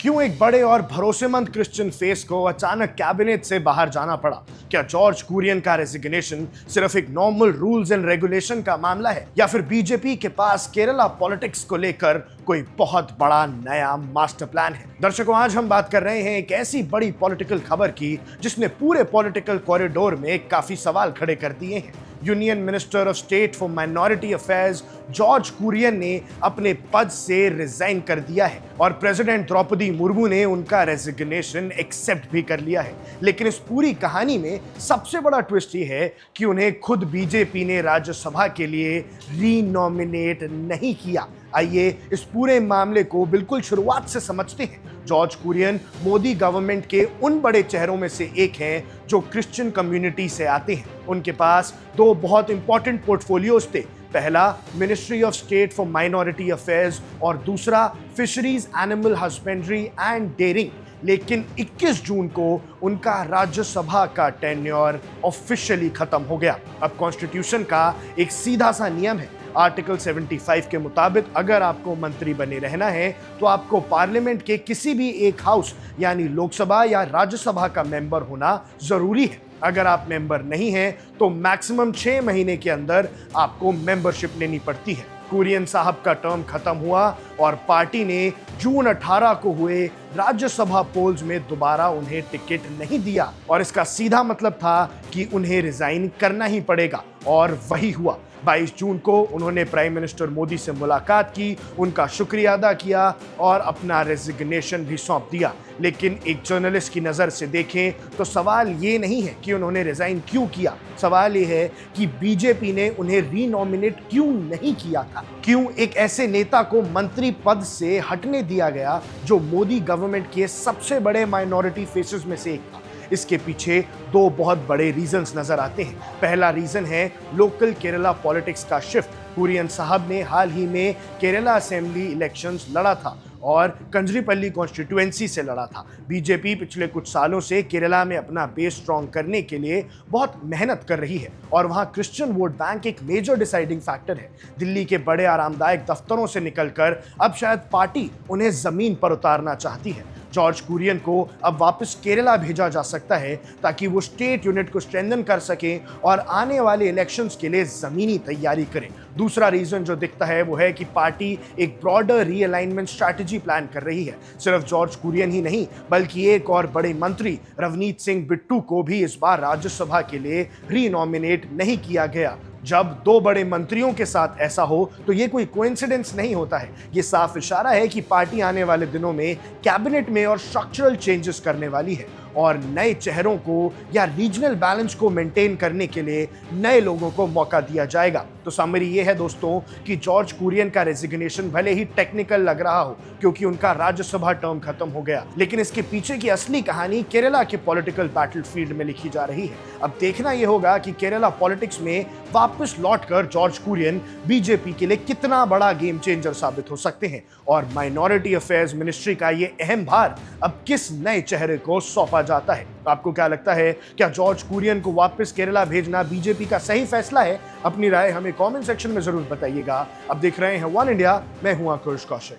क्यों एक बड़े और भरोसेमंद क्रिश्चियन फेस को अचानक कैबिनेट से बाहर जाना पड़ा? क्या जॉर्ज कुरियन का रेजिग्नेशन सिर्फ एक नॉर्मल रूल्स एंड रेगुलेशन का मामला है, या फिर बीजेपी के पास केरला पॉलिटिक्स को लेकर कोई बहुत बड़ा नया मास्टर प्लान है? दर्शकों, आज हम बात कर रहे हैं एक ऐसी बड़ी पॉलिटिकल खबर की जिसने पूरे पॉलिटिकल कॉरिडोर में काफी सवाल खड़े कर दिए हैं। Union minister of state for minority affairs George Kurian ने अपने पद से रिजाइन कर दिया है और प्रेसिडेंट द्रौपदी मुर्मू ने उनका रेजिग्नेशन एक्सेप्ट भी कर लिया है। लेकिन इस पूरी कहानी में सबसे बड़ा ट्विस्ट ये है कि उन्हें खुद बीजेपी ने राज्यसभा के लिए रीनॉमिनेट नहीं किया। आइए इस पूरे मामले को बिल्कुल शुरुआत से समझते हैं। जॉर्ज कुरियन मोदी गवर्नमेंट के उन बड़े चेहरों में से एक हैं जो क्रिश्चियन कम्युनिटी से आते हैं। उनके पास दो बहुत इंपॉर्टेंट पोर्टफोलियोज थे। पहला ministry of state for minority affairs और दूसरा fisheries, animal husbandry and dairying. लेकिन 21 जून को उनका राज्यसभा का टेन्योर ऑफिशियली खत्म हो गया। अब कॉन्स्टिट्यूशन का एक सीधा सा नियम है। आर्टिकल 75 के मुताबिक अगर आपको मंत्री बने रहना है तो आपको पार्लियामेंट के किसी भी एक हाउस यानी लोकसभा या राज्यसभा का मेंबर होना जरूरी है। अगर आप मेंबर नहीं हैं तो मैक्सिमम 6 महीने के अंदर आपको मेंबरशिप लेनी पड़ती है। कुरियन साहब का टर्म खत्म हुआ और पार्टी ने जून 18 को हुए राज्यसभा पोल्स में दोबारा उन्हें टिकट नहीं दिया और इसका सीधा मतलब था कि उन्हें रिजाइन करना ही पड़ेगा, और वही हुआ। 22 जून को उन्होंने प्राइम मिनिस्टर मोदी से मुलाकात की, उनका शुक्रिया अदा किया और अपना रेजिग्नेशन भी सौंप दिया। लेकिन एक जर्नलिस्ट की नज़र से देखें तो सवाल ये नहीं है कि उन्होंने रिजाइन क्यों किया, सवाल ये है कि बीजेपी ने उन्हें रीनॉमिनेट क्यों नहीं किया था। क्यों एक ऐसे नेता को मंत्री पद से हटने दिया गया जो मोदी गवर्नमेंट के सबसे बड़े माइनॉरिटी फेसेस में से एक था? इसके पीछे दो बहुत बड़े रीजंस नजर आते हैं। पहला रीजन है लोकल केरला पॉलिटिक्स का शिफ्ट। कुरियन साहब ने हाल ही में केरला असेंबली इलेक्शंस लड़ा था और कंजरीपल्ली कॉन्स्टिट्यूएंसी से लड़ा था। बीजेपी पिछले कुछ सालों से केरला में अपना बेस स्ट्रॉन्ग करने के लिए बहुत मेहनत कर रही है और वहाँ क्रिश्चियन वोट बैंक एक मेजर डिसाइडिंग फैक्टर है। दिल्ली के बड़े आरामदायक दफ्तरों से निकलकर अब शायद पार्टी उन्हें जमीन पर उतारना चाहती है। जॉर्ज कुरियन को अब वापस केरला भेजा जा सकता है ताकि वो स्टेट यूनिट को स्ट्रेंथन कर सकें और आने वाले इलेक्शंस के लिए जमीनी तैयारी करें। दूसरा रीजन जो दिखता है वो है कि पार्टी एक ब्रॉडर रीअलाइनमेंट स्ट्रैटेजी प्लान कर रही है। सिर्फ जॉर्ज कुरियन ही नहीं बल्कि एक और बड़े मंत्री रवनीत सिंह बिट्टू को भी इस बार राज्यसभा के लिए रीनॉमिनेट नहीं किया गया। जब दो बड़े मंत्रियों के साथ ऐसा हो तो ये कोई कोइंसिडेंस नहीं होता है, ये साफ इशारा है कि पार्टी आने वाले दिनों में कैबिनेट में और स्ट्रक्चरल चेंजेस करने वाली है और नए चेहरों को या रीजनल बैलेंस को मेंटेन करने के लिए नए लोगों को मौका दिया जाएगा। तो समरी ये है दोस्तों कि जॉर्ज कुरियन का रेजिग्नेशन भले ही टेक्निकल लग रहा हो क्योंकि उनका राज्यसभा टर्म खत्म हो गया, लेकिन इसके पीछे की असली कहानी केरला के पॉलिटिकल बैटलफील्ड में लिखी जा रही है। अब देखना यह होगा कि केरला पॉलिटिक्स में वापस लौटकर जॉर्ज कुरियन बीजेपी के लिए कितना बड़ा गेम चेंजर साबित हो सकते हैं और माइनॉरिटी अफेयर्स मिनिस्ट्री का ये अहम भार अब किस नए चेहरे को सौंपा जाता है। आपको क्या लगता है, क्या जॉर्ज कुरियन को वापस केरला भेजना बीजेपी का सही फैसला है? अपनी राय हमें कमेंट सेक्शन में जरूर बताइएगा। अब देख रहे हैं वन इंडिया, मैं हूं आकुश Kaushik.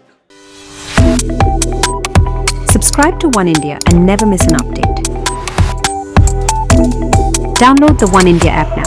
Subscribe to One India and never miss an update. Download the One India app now.